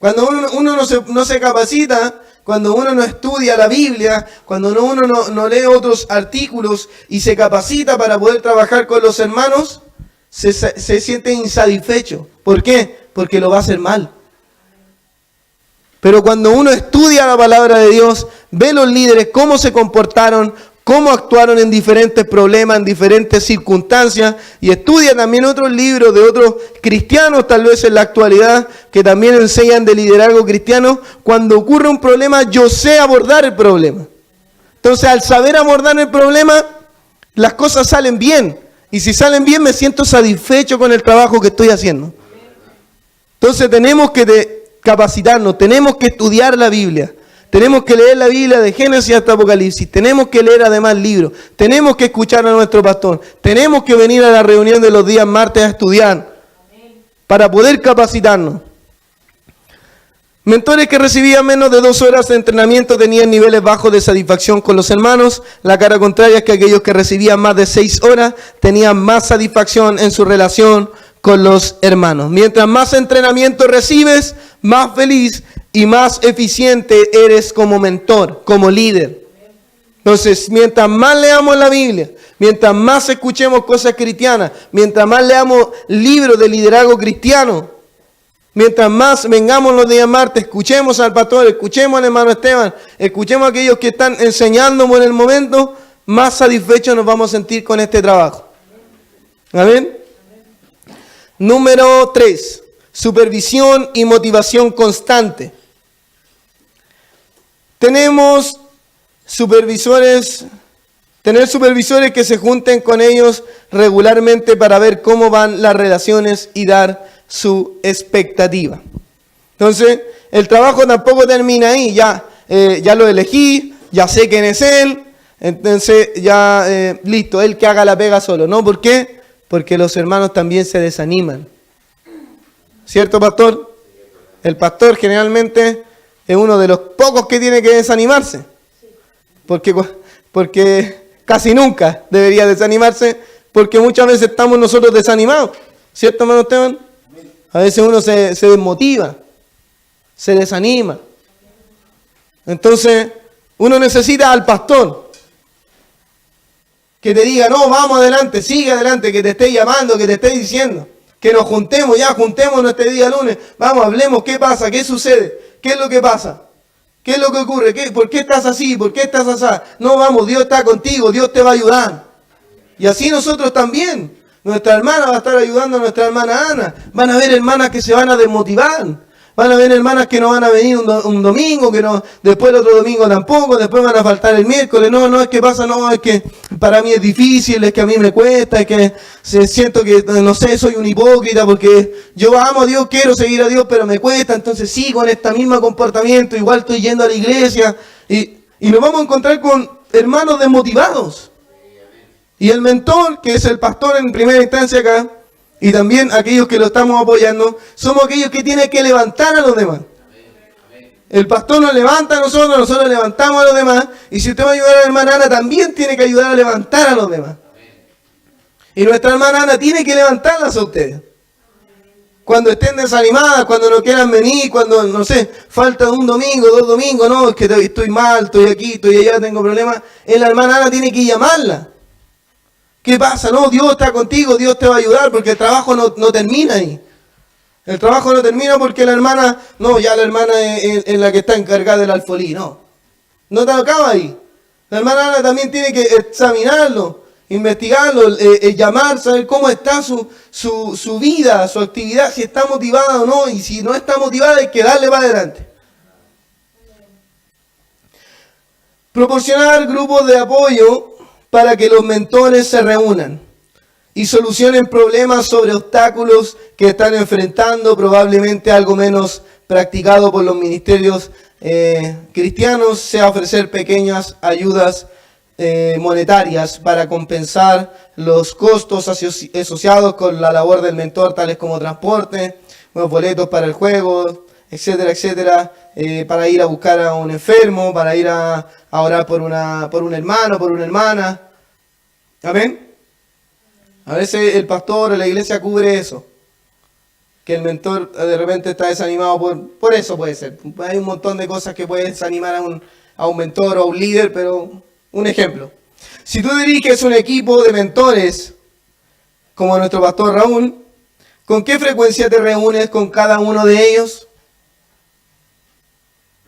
Cuando uno no se capacita, cuando uno no estudia la Biblia, cuando uno no lee otros artículos y se capacita para poder trabajar con los hermanos, se siente insatisfecho. ¿Por qué? Porque lo va a hacer mal. Pero cuando uno estudia la palabra de Dios, ve los líderes cómo se comportaron, cómo actuaron en diferentes problemas, en diferentes circunstancias, y estudia también otros libros de otros cristianos, tal vez en la actualidad, que también enseñan de liderazgo cristiano. Cuando ocurre un problema, yo sé abordar el problema. Entonces, al saber abordar el problema, las cosas salen bien. Y si salen bien, me siento satisfecho con el trabajo que estoy haciendo. Entonces, tenemos que capacitarnos, tenemos que estudiar la Biblia. Tenemos que leer la Biblia de Génesis hasta Apocalipsis. Tenemos que leer además libros. Tenemos que escuchar a nuestro pastor. Tenemos que venir a la reunión de los días martes a estudiar para poder capacitarnos. Mentores que recibían menos de 2 horas de entrenamiento tenían niveles bajos de satisfacción con los hermanos. La cara contraria es que aquellos que recibían más de 6 horas tenían más satisfacción en su relación con los hermanos. Mientras más entrenamiento recibes, más feliz y más eficiente eres como mentor, como líder. Entonces, mientras más leamos la Biblia, mientras más escuchemos cosas cristianas, mientras más leamos libros de liderazgo cristiano, mientras más vengamos los días martes, escuchemos al pastor, escuchemos al hermano Esteban, escuchemos a aquellos que están enseñándonos en el momento, más satisfechos nos vamos a sentir con este trabajo. ¿Amén? Número 3, supervisión y motivación constante. Tenemos tener supervisores que se junten con ellos regularmente para ver cómo van las relaciones y dar su expectativa. Entonces, el trabajo tampoco termina ahí, ya lo elegí, ya sé quién es él, entonces ya listo, él que haga la pega solo. ¿No? ¿Por qué? Porque los hermanos también se desaniman. ¿Cierto, pastor? El pastor generalmente es uno de los pocos que tiene que desanimarse. Porque casi nunca debería desanimarse, porque muchas veces estamos nosotros desanimados. ¿Cierto, hermano Esteban? A veces uno se desmotiva, se desanima. Entonces, uno necesita al pastor que te diga, no, vamos adelante, sigue adelante, que te esté llamando, que te esté diciendo, que nos juntemos ya, juntémonos este día lunes, vamos, hablemos, ¿qué pasa? ¿Qué sucede? ¿Qué es lo que pasa? ¿Qué es lo que ocurre? ¿Por qué estás así? ¿Por qué estás así? No, vamos, Dios está contigo, Dios te va a ayudar. Y así nosotros también. Nuestra hermana va a estar ayudando a nuestra hermana Ana. Van a haber hermanas que se van a desmotivar. Van a haber hermanas que no van a venir un domingo, que no, después el otro domingo tampoco, después van a faltar el miércoles. No, es que pasa, no, es que para mí es difícil, es que a mí me cuesta, es que siento que, no sé, soy un hipócrita porque yo amo a Dios, quiero seguir a Dios, pero me cuesta, entonces sigo en este mismo comportamiento, igual estoy yendo a la iglesia. Y nos vamos a encontrar con hermanos desmotivados. Y el mentor, que es el pastor en primera instancia acá, Y también aquellos que lo estamos apoyando, somos aquellos que tienen que levantar a los demás. El pastor nos levanta a nosotros levantamos a los demás. Y si usted va a ayudar a la hermana Ana, también tiene que ayudar a levantar a los demás. Y nuestra hermana Ana tiene que levantarlas a ustedes. Cuando estén desanimadas, cuando no quieran venir, cuando, no sé, falta un domingo, 2 domingos, no, es que estoy mal, estoy aquí, estoy allá, tengo problemas. La hermana Ana tiene que llamarla. ¿Qué pasa? No, Dios está contigo, Dios te va a ayudar, porque el trabajo no termina ahí. El trabajo no termina porque la hermana, no, ya la hermana es la que está encargada del alfolí, no. No te acaba ahí. La hermana Ana también tiene que examinarlo, investigarlo, llamar, saber cómo está su vida, su actividad, si está motivada o no, y si no está motivada hay que darle para adelante. Proporcionar grupos de apoyo para que los mentores se reúnan y solucionen problemas sobre obstáculos que están enfrentando, probablemente algo menos practicado por los ministerios cristianos, sea ofrecer pequeñas ayudas monetarias para compensar los costos asociados con la labor del mentor, tales como transporte, boletos para el juego, etcétera, etcétera, para ir a buscar a un enfermo, para ir a orar por un hermano, por una hermana. ¿Amén? A veces el pastor o la iglesia cubre eso. Que el mentor de repente está desanimado por eso puede ser. Hay un montón de cosas que pueden desanimar a un mentor o a un líder, pero un ejemplo. Si tú diriges un equipo de mentores, como nuestro pastor Raúl, ¿con qué frecuencia te reúnes con cada uno de ellos?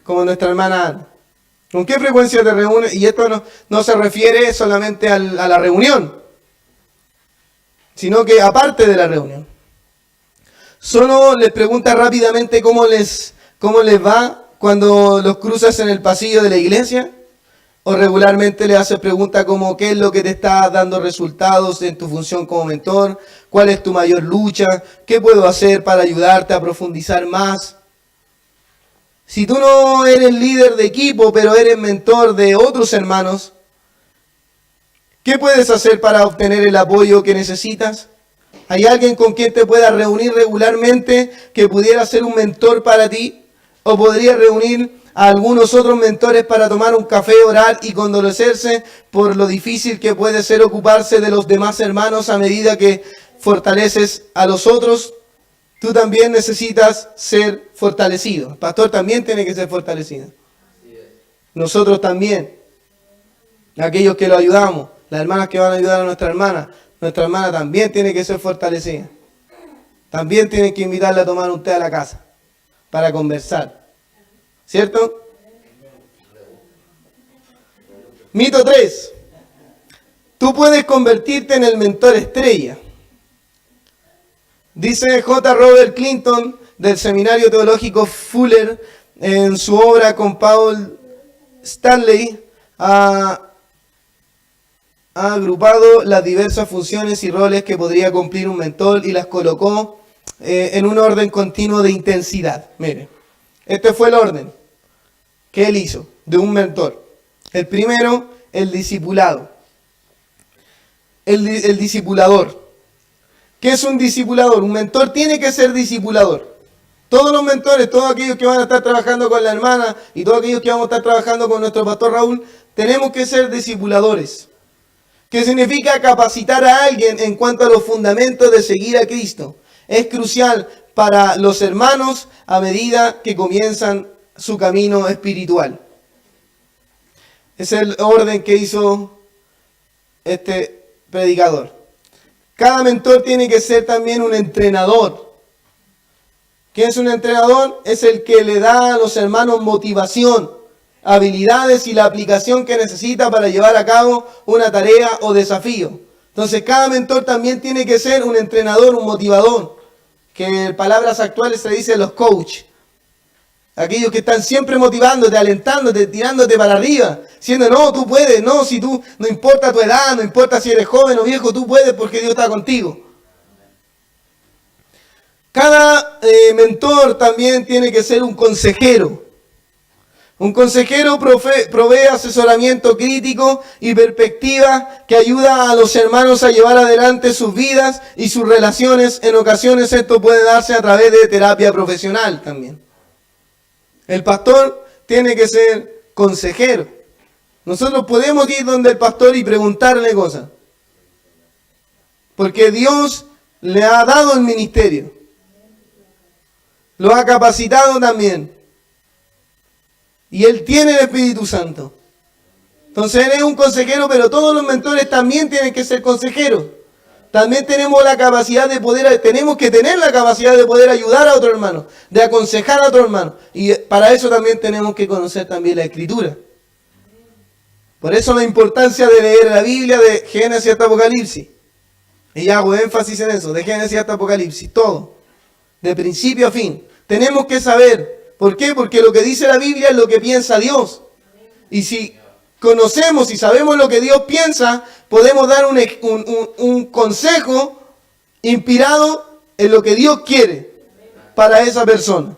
Como nuestra hermana Ana. ¿Con qué frecuencia te reúnes? Y esto no se refiere solamente a la reunión, sino que aparte de la reunión. Solo les pregunta rápidamente cómo les va cuando los cruzas en el pasillo de la iglesia. O regularmente le haces preguntas como qué es lo que te está dando resultados en tu función como mentor, cuál es tu mayor lucha, qué puedo hacer para ayudarte a profundizar más. Si tú no eres líder de equipo, pero eres mentor de otros hermanos, ¿qué puedes hacer para obtener el apoyo que necesitas? ¿Hay alguien con quien te puedas reunir regularmente que pudiera ser un mentor para ti? ¿O podrías reunir a algunos otros mentores para tomar un café, orar y condolecerse por lo difícil que puede ser ocuparse de los demás hermanos a medida que fortaleces a los otros? Tú también necesitas ser fortalecido. El pastor también tiene que ser fortalecido. Nosotros también. Aquellos que lo ayudamos. Las hermanas que van a ayudar a nuestra hermana también tiene que ser fortalecida. También tienen que invitarla a tomar un té a la casa para conversar. ¿Cierto? Mito 3. Tú puedes convertirte en el mentor estrella. Dice J. Robert Clinton del Seminario Teológico Fuller en su obra con Paul Stanley, ha agrupado las diversas funciones y roles que podría cumplir un mentor y las colocó en un orden continuo de intensidad. Mire, este fue el orden que él hizo de un mentor. El primero, el discipulado. El discipulador. ¿Qué es un discipulador? Un mentor tiene que ser discipulador. Todos los mentores, todos aquellos que van a estar trabajando con la hermana y todos aquellos que vamos a estar trabajando con nuestro pastor Raúl, tenemos que ser discipuladores. ¿Qué significa capacitar a alguien en cuanto a los fundamentos de seguir a Cristo? Es crucial para los hermanos a medida que comienzan su camino espiritual. Es el orden que hizo este predicador. Cada mentor tiene que ser también un entrenador. ¿Quién es un entrenador? Es el que le da a los hermanos motivación, habilidades y la aplicación que necesita para llevar a cabo una tarea o desafío. Entonces cada mentor también tiene que ser un entrenador, un motivador, que en palabras actuales se dice los coach. Aquellos que están siempre motivándote, alentándote, tirándote para arriba, diciendo, no, tú puedes, no, si tú, no importa tu edad, no importa si eres joven o viejo, tú puedes porque Dios está contigo. Cada mentor también tiene que ser un consejero Un consejero provee asesoramiento crítico y perspectiva que ayuda a los hermanos a llevar adelante sus vidas y sus relaciones. En ocasiones esto puede darse a través de terapia profesional también. El pastor tiene que ser consejero. Nosotros podemos ir donde el pastor y preguntarle cosas. Porque Dios le ha dado el ministerio. Lo ha capacitado también. Y él tiene el Espíritu Santo. Entonces él es un consejero, pero todos los mentores también tienen que ser consejeros. También tenemos la capacidad de poder, tenemos que tener la capacidad de poder ayudar a otro hermano, de aconsejar a otro hermano. Y para eso también tenemos que conocer también la Escritura. Por eso la importancia de leer la Biblia de Génesis hasta Apocalipsis. Y hago énfasis en eso, de Génesis hasta Apocalipsis, todo. De principio a fin. Tenemos que saber. ¿Por qué? Porque lo que dice la Biblia es lo que piensa Dios. Y si conocemos y sabemos lo que Dios piensa, podemos dar un consejo inspirado en lo que Dios quiere para esa persona.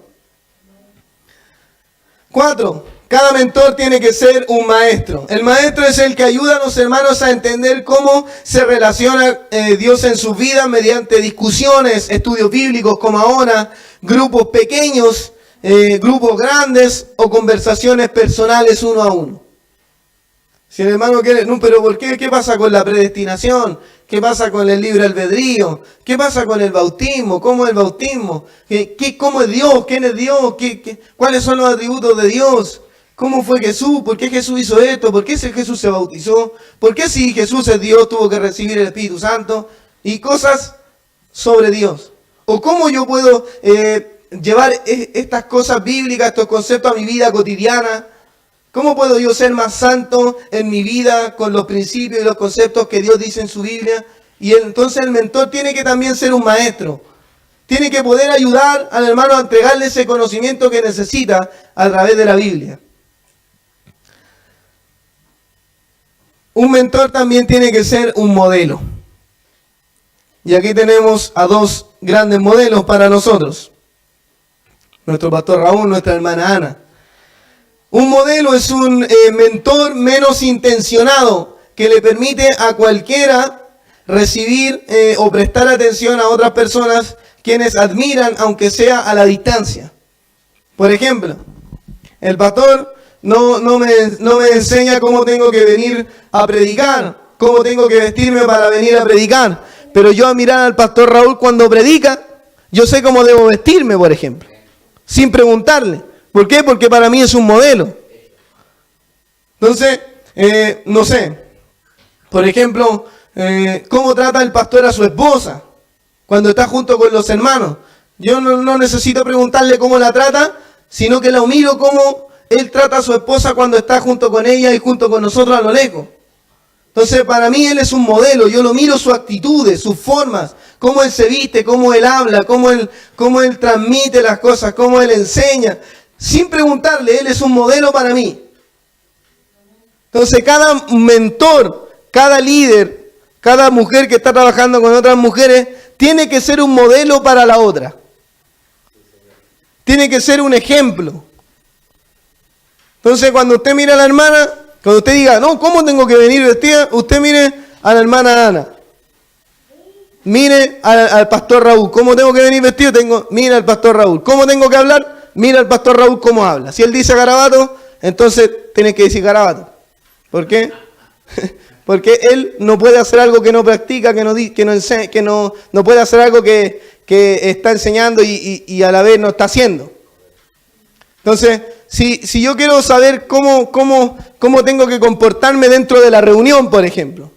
4. Cada mentor tiene que ser un maestro. El maestro es el que ayuda a los hermanos a entender cómo se relaciona Dios en sus vidas mediante discusiones, estudios bíblicos como ahora, grupos pequeños, grupos grandes o conversaciones personales uno a uno. Si el hermano quiere, no, pero ¿por qué? ¿Qué pasa con la predestinación? ¿Qué pasa con el libre albedrío? ¿Qué pasa con el bautismo? ¿Cómo es el bautismo? ¿Cómo es Dios? ¿Quién es Dios? ¿Cuáles son los atributos de Dios? ¿Cómo fue Jesús? ¿Por qué Jesús hizo esto? ¿Por qué Jesús se bautizó? ¿Por qué si Jesús es Dios tuvo que recibir el Espíritu Santo? Y cosas sobre Dios. ¿O cómo yo puedo llevar estas cosas bíblicas, estos conceptos a mi vida cotidiana? ¿Cómo puedo yo ser más santo en mi vida con los principios y los conceptos que Dios dice en su Biblia? Y entonces el mentor tiene que también ser un maestro. Tiene que poder ayudar al hermano a entregarle ese conocimiento que necesita a través de la Biblia. Un mentor también tiene que ser un modelo. Y aquí tenemos a dos grandes modelos para nosotros. Nuestro pastor Raúl, nuestra hermana Ana. Un modelo es un mentor menos intencionado que le permite a cualquiera recibir o prestar atención a otras personas quienes admiran, aunque sea a la distancia. Por ejemplo, el pastor no me enseña cómo tengo que venir a predicar, cómo tengo que vestirme para venir a predicar. Pero yo a mirar al pastor Raúl cuando predica, yo sé cómo debo vestirme, por ejemplo, sin preguntarle. ¿Por qué? Porque para mí es un modelo. Entonces, no sé, por ejemplo, cómo trata el pastor a su esposa cuando está junto con los hermanos. Yo no necesito preguntarle cómo la trata, sino que la miro cómo él trata a su esposa cuando está junto con ella y junto con nosotros a lo lejos. Entonces, para mí él es un modelo. Yo lo miro sus actitudes, sus formas, cómo él se viste, cómo él habla, cómo él transmite las cosas, cómo él enseña. Sin preguntarle, él es un modelo para mí. Entonces, cada mentor, cada líder, cada mujer que está trabajando con otras mujeres, tiene que ser un modelo para la otra. Tiene que ser un ejemplo. Entonces, cuando usted mira a la hermana, cuando usted diga, no, ¿cómo tengo que venir vestida? Usted mire a la hermana Ana. Mire al pastor Raúl. ¿Cómo tengo que venir vestido? Mira al pastor Raúl. ¿Cómo tengo que hablar? Mira al pastor Raúl cómo habla. Si él dice garabato, entonces tienes que decir garabato. ¿Por qué? Porque él no puede hacer algo que no practica, que no puede hacer algo que está enseñando y a la vez no está haciendo. Entonces, si yo quiero saber cómo tengo que comportarme dentro de la reunión, por ejemplo,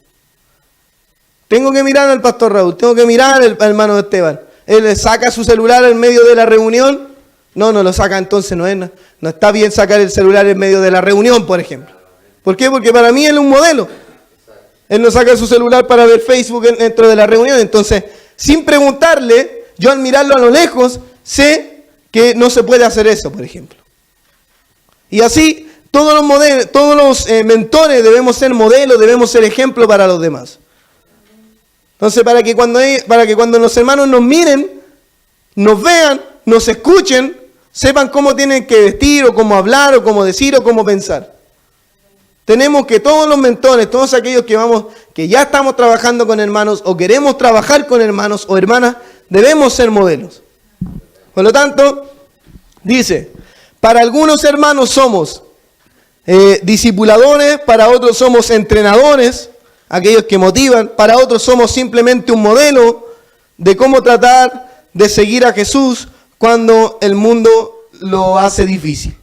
tengo que mirar al pastor Raúl, tengo que mirar al hermano Esteban. Él saca su celular en medio de la reunión. No lo saca, entonces no está bien sacar el celular en medio de la reunión, por ejemplo. ¿Por qué? Porque para mí él es un modelo. Él no saca su celular para ver Facebook dentro de la reunión. Entonces, sin preguntarle, yo al mirarlo a lo lejos, sé que no se puede hacer eso, por ejemplo. Y así, todos los mentores debemos ser modelos, debemos ser ejemplo para los demás. Entonces, para que cuando los hermanos nos miren, nos vean, nos escuchen, sepan cómo tienen que vestir, o cómo hablar, o cómo decir, o cómo pensar. Tenemos que todos los mentores, todos aquellos que ya estamos trabajando con hermanos, o queremos trabajar con hermanos o hermanas, debemos ser modelos. Por lo tanto, dice, para algunos hermanos somos discipuladores, para otros somos entrenadores, aquellos que motivan, para otros somos simplemente un modelo de cómo tratar de seguir a Jesús cuando el mundo lo hace difícil.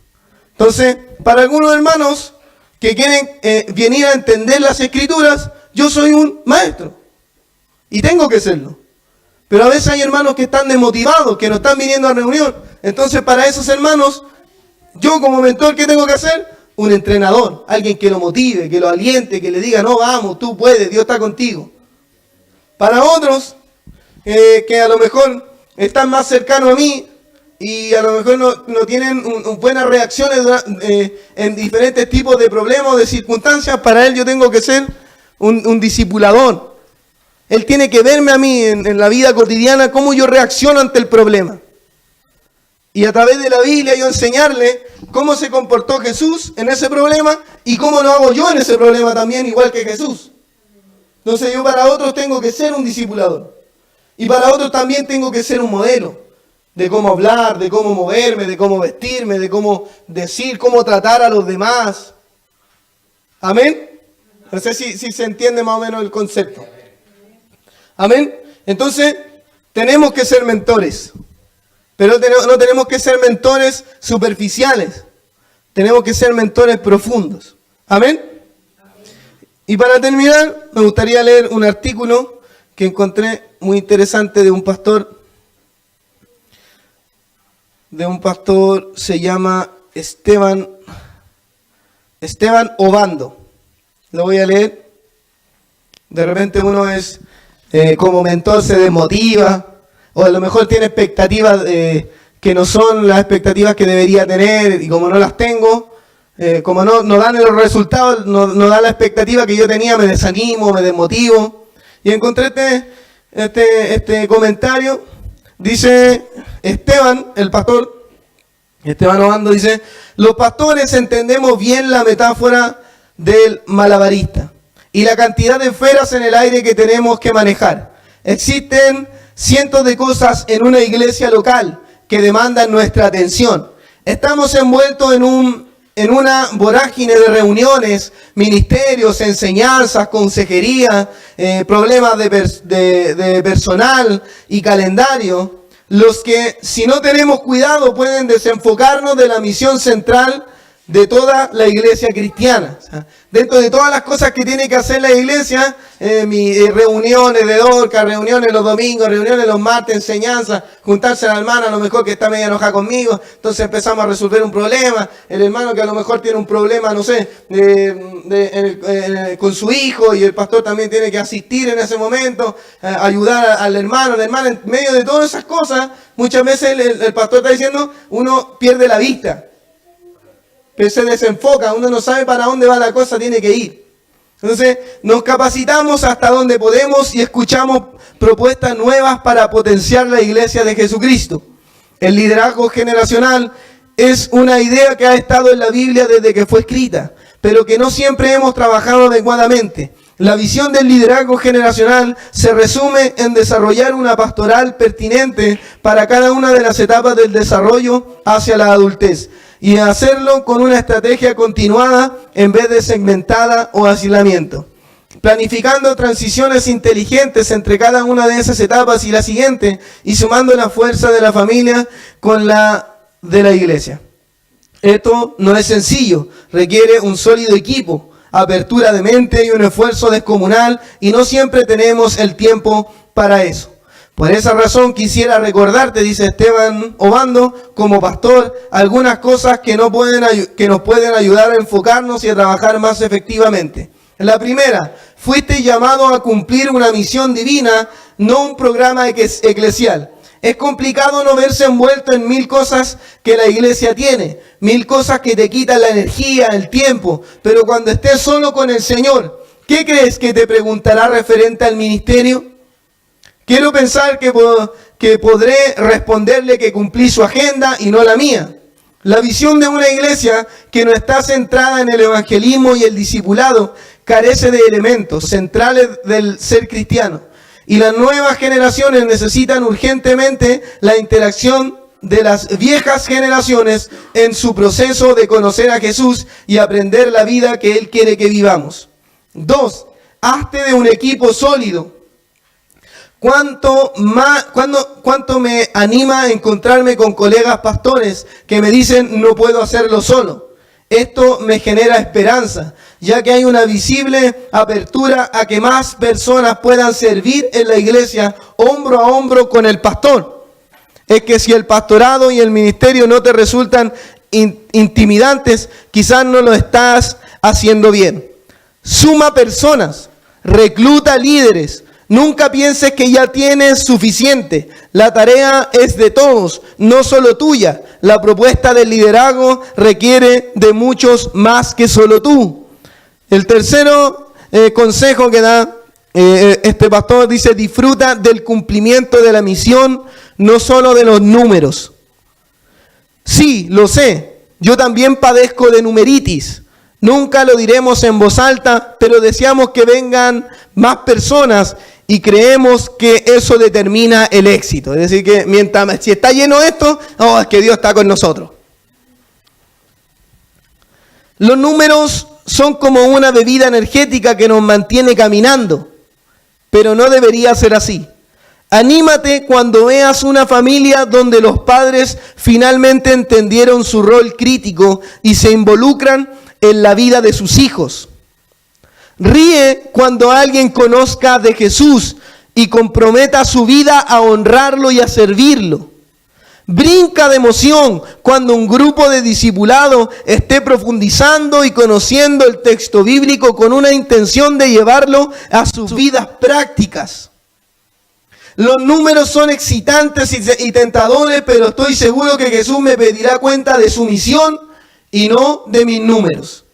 Entonces, para algunos hermanos que quieren venir a entender las Escrituras, yo soy un maestro y tengo que serlo. Pero a veces hay hermanos que están desmotivados, que no están viniendo a reunión. Entonces, para esos hermanos, yo como mentor, ¿qué tengo que hacer? Un entrenador, alguien que lo motive, que lo aliente, que le diga, no, vamos, tú puedes, Dios está contigo. Para otros, que a lo mejor están más cercanos a mí y a lo mejor no tienen buenas reacciones en diferentes tipos de problemas o de circunstancias, para él yo tengo que ser un discipulador. Él tiene que verme a mí en la vida cotidiana, cómo yo reacciono ante el problema. Y a través de la Biblia yo enseñarle cómo se comportó Jesús en ese problema y cómo lo hago yo en ese problema también, igual que Jesús. Entonces yo para otros tengo que ser un discipulador. Y para otros también tengo que ser un modelo de cómo hablar, de cómo moverme, de cómo vestirme, de cómo decir, cómo tratar a los demás. ¿Amén? No sé si se entiende más o menos el concepto. ¿Amén? Entonces, tenemos que ser mentores. Pero no tenemos que ser mentores superficiales. Tenemos que ser mentores profundos. ¿Amén? Y para terminar, me gustaría leer un artículo que encontré muy interesante de un pastor. Se llama Esteban Obando. Lo voy a leer. De repente uno es como mentor, se desmotiva, o a lo mejor tiene expectativas que no son las expectativas que debería tener, y como no las tengo, como no dan los resultados, no dan la expectativa que yo tenía, me desanimo, me desmotivo. Y encontré este comentario. Dice Esteban, el pastor, Esteban Obando, dice: los pastores entendemos bien la metáfora del malabarista y la cantidad de esferas en el aire que tenemos que manejar. Existen cientos de cosas en una iglesia local que demandan nuestra atención. Estamos envueltos en una vorágine de reuniones, ministerios, enseñanzas, consejería, problemas de personal y calendario, los que, si no tenemos cuidado, pueden desenfocarnos de la misión central de toda la iglesia cristiana. O sea, dentro de todas las cosas que tiene que hacer la iglesia, reuniones de Dorcas, reuniones los domingos, reuniones los martes, enseñanzas, juntarse a la hermana a lo mejor que está media enojada conmigo, entonces empezamos a resolver un problema, el hermano que a lo mejor tiene un problema, no sé, con su hijo, y el pastor también tiene que asistir en ese momento, ayudar al hermano, la hermana, en medio de todas esas cosas, muchas veces el pastor está diciendo, uno pierde la vista. Pero se desenfoca, uno no sabe para dónde va la cosa, tiene que ir. Entonces nos capacitamos hasta donde podemos y escuchamos propuestas nuevas para potenciar la iglesia de Jesucristo. El liderazgo generacional es una idea que ha estado en la Biblia desde que fue escrita, pero que no siempre hemos trabajado adecuadamente. La visión del liderazgo generacional se resume en desarrollar una pastoral pertinente para cada una de las etapas del desarrollo hacia la adultez, y hacerlo con una estrategia continuada en vez de segmentada o aislamiento. Planificando transiciones inteligentes entre cada una de esas etapas y la siguiente, y sumando la fuerza de la familia con la de la iglesia. Esto no es sencillo, requiere un sólido equipo, apertura de mente y un esfuerzo descomunal, y no siempre tenemos el tiempo para eso. Por esa razón quisiera recordarte, dice Esteban Obando, como pastor, algunas cosas que nos pueden ayudar a enfocarnos y a trabajar más efectivamente. La primera, fuiste llamado a cumplir una misión divina, no un programa eclesial. Es complicado no verse envuelto en 1000 cosas que la iglesia tiene, 1000 cosas que te quitan la energía, el tiempo, pero cuando estés solo con el Señor, ¿qué crees que te preguntará referente al ministerio? Quiero pensar que podré responderle que cumplí su agenda y no la mía. La visión de una iglesia que no está centrada en el evangelismo y el discipulado carece de elementos centrales del ser cristiano. Y las nuevas generaciones necesitan urgentemente la interacción de las viejas generaciones en su proceso de conocer a Jesús y aprender la vida que Él quiere que vivamos. 2. Hazte de un equipo sólido. ¿Cuánto me anima a encontrarme con colegas pastores que me dicen no puedo hacerlo solo? Esto me genera esperanza, ya que hay una visible apertura a que más personas puedan servir en la iglesia hombro a hombro con el pastor. Es que si el pastorado y el ministerio no te resultan intimidantes, quizás no lo estás haciendo bien. Suma personas, recluta líderes. Nunca pienses que ya tienes suficiente. La tarea es de todos, no solo tuya. La propuesta del liderazgo requiere de muchos más que solo tú. El tercero consejo que da este pastor dice: disfruta del cumplimiento de la misión, no solo de los números. Sí, lo sé. Yo también padezco de numeritis. Nunca lo diremos en voz alta, pero deseamos que vengan más personas y creemos que eso determina el éxito. Es decir, que si está lleno esto, es que Dios está con nosotros. Los números son como una bebida energética que nos mantiene caminando, pero no debería ser así. Anímate cuando veas una familia donde los padres finalmente entendieron su rol crítico y se involucran en la vida de sus hijos. Ríe cuando alguien conozca de Jesús y comprometa su vida a honrarlo y a servirlo. Brinca de emoción cuando un grupo de discipulados esté profundizando y conociendo el texto bíblico con una intención de llevarlo a sus vidas prácticas. Los números son excitantes y tentadores, pero estoy seguro que Jesús me pedirá cuenta de su misión y no de mis números.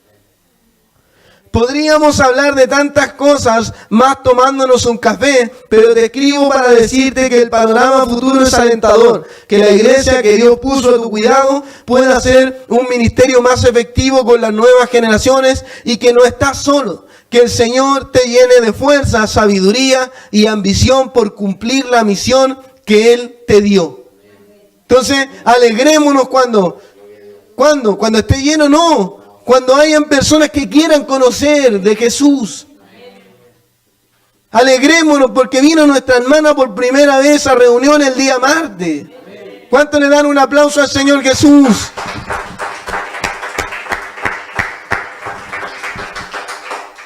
Podríamos hablar de tantas cosas más tomándonos un café, pero te escribo para decirte que el panorama futuro es alentador, que la iglesia que Dios puso a tu cuidado puede hacer un ministerio más efectivo con las nuevas generaciones y que no estás solo, que el Señor te llene de fuerza, sabiduría y ambición por cumplir la misión que Él te dio. Entonces, alegrémonos cuando esté lleno, no. Cuando hayan personas que quieran conocer de Jesús. Alegrémonos porque vino nuestra hermana por primera vez a reunión el día martes. ¿Cuánto le dan un aplauso al Señor Jesús?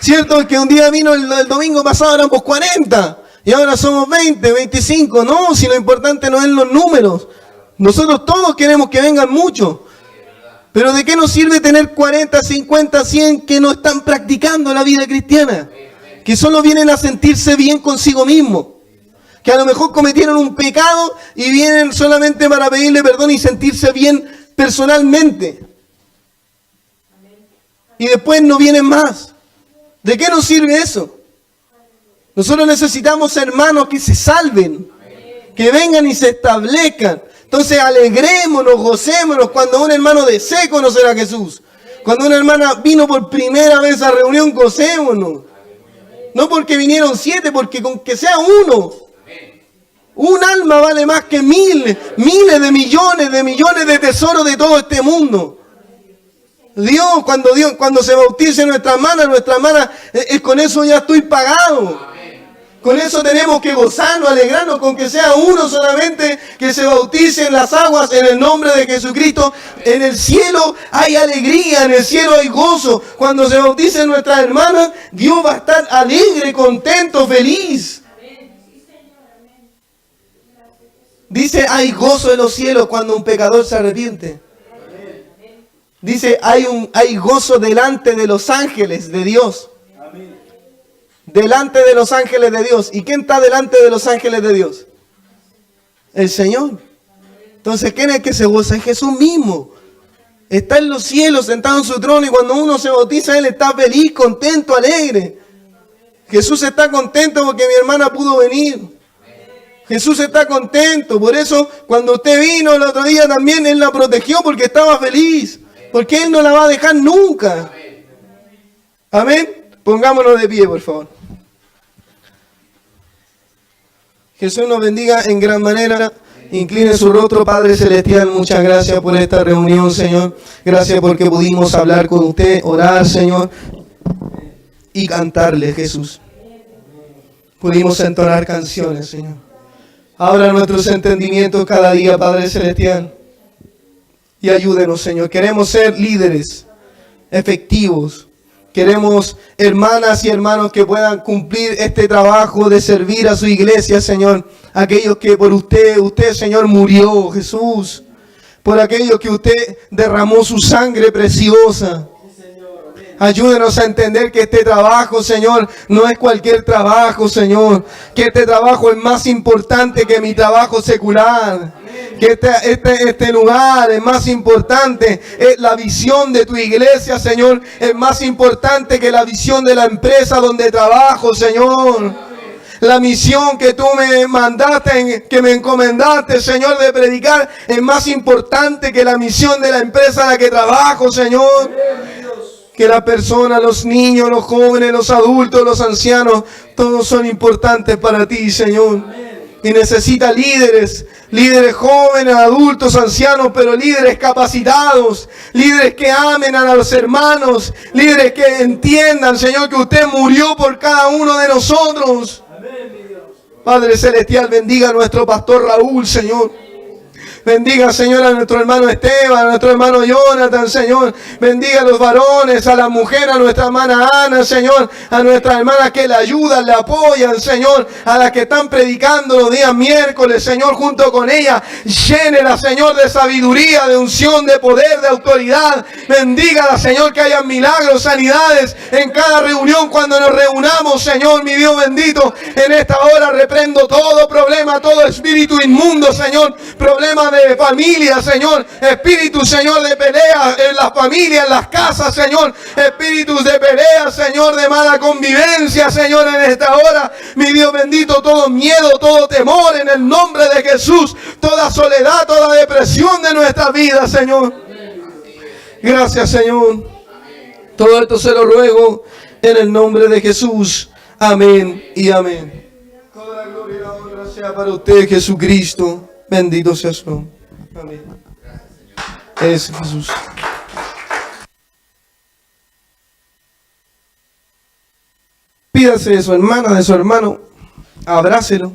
Cierto que un día vino el domingo pasado, éramos 40 y ahora somos 20, 25. No, si lo importante no es los números. Nosotros todos queremos que vengan muchos. Pero ¿de qué nos sirve tener 40, 50, 100 que no están practicando la vida cristiana? Que solo vienen a sentirse bien consigo mismos. Que a lo mejor cometieron un pecado y vienen solamente para pedirle perdón y sentirse bien personalmente. Y después no vienen más. ¿De qué nos sirve eso? Nosotros necesitamos hermanos que se salven. Que vengan y se establezcan. Entonces alegrémonos, gocémonos cuando un hermano desee conocer a Jesús. Cuando una hermana vino por primera vez a reunión, gocémonos. No porque vinieron 7, porque con que sea uno. Un alma vale más que miles de millones de tesoros de todo este mundo. Dios, cuando se bautice nuestra hermana, con eso ya estoy pagado. Con eso tenemos que gozarnos, alegrarnos con que sea uno solamente que se bautice en las aguas en el nombre de Jesucristo. En el cielo hay alegría, en el cielo hay gozo. Cuando se bauticen nuestras hermanas, Dios va a estar alegre, contento, feliz. Dice, hay gozo en los cielos cuando un pecador se arrepiente. Dice, hay gozo delante de los ángeles de Dios. Delante de los ángeles de Dios. ¿Y quién está delante de los ángeles de Dios? El Señor. Entonces, ¿quién es el que se goza? Es Jesús mismo. Está en los cielos, sentado en su trono, y cuando uno se bautiza, Él está feliz, contento, alegre. Jesús está contento porque mi hermana pudo venir. Jesús está contento. Por eso cuando usted vino el otro día también Él la protegió porque estaba feliz. Porque Él no la va a dejar nunca. Amén. Pongámonos de pie, por favor. Jesús nos bendiga en gran manera. Incline su rostro, Padre Celestial. Muchas gracias por esta reunión, Señor. Gracias porque pudimos hablar con usted, orar, Señor, y cantarle, Jesús. Pudimos entonar canciones, Señor. Abra nuestros entendimientos cada día, Padre Celestial. Y ayúdenos, Señor. Queremos ser líderes efectivos. Queremos hermanas y hermanos que puedan cumplir este trabajo de servir a su iglesia, Señor. Aquellos que por usted, Señor, murió, Jesús. Por aquellos que usted derramó su sangre preciosa. Ayúdenos a entender que este trabajo, Señor, no es cualquier trabajo, Señor. Que este trabajo es más importante que mi trabajo secular. Que este lugar es más importante. La visión de tu iglesia, Señor, es más importante que la visión de la empresa donde trabajo, Señor. La misión que tú me mandaste, que me encomendaste, Señor, de predicar, es más importante que la misión de la empresa en la que trabajo, Señor. Que las personas, los niños, los jóvenes, los adultos, los ancianos, todos son importantes para ti, Señor. Y necesita líderes jóvenes, adultos, ancianos, pero líderes capacitados, líderes que amen a los hermanos, líderes que entiendan, Señor, que usted murió por cada uno de nosotros. Padre Celestial, bendiga a nuestro pastor Raúl, Señor. Bendiga, Señor, a nuestro hermano Esteban, a nuestro hermano Jonathan, Señor. Bendiga a los varones, a la mujer, a nuestra hermana Ana, Señor. A nuestras hermanas que le ayudan, le apoyan, Señor. A las que están predicando los días miércoles, Señor, junto con ella. Llénela, Señor, de sabiduría, de unción, de poder, de autoridad. Bendígala, Señor, que haya milagros, sanidades en cada reunión cuando nos reunamos, Señor, mi Dios bendito. En esta hora reprendo todo problema, todo espíritu inmundo, Señor. Problema de familia, Señor. Espíritu, Señor, de pelea en las familias, en las casas, Señor. Espíritus de pelea, Señor, de mala convivencia, Señor, en esta hora. Mi Dios bendito, todo miedo, todo temor, en el nombre de Jesús. Toda soledad, toda depresión de nuestra vida, Señor. Gracias, Señor. Todo esto se lo ruego en el nombre de Jesús. Amén y amén. Toda la gloria y la honra sea para usted, Jesucristo. Bendito sea su nombre. Amén. Es Jesús. Pídase de su hermana, de su hermano. Abrácelo.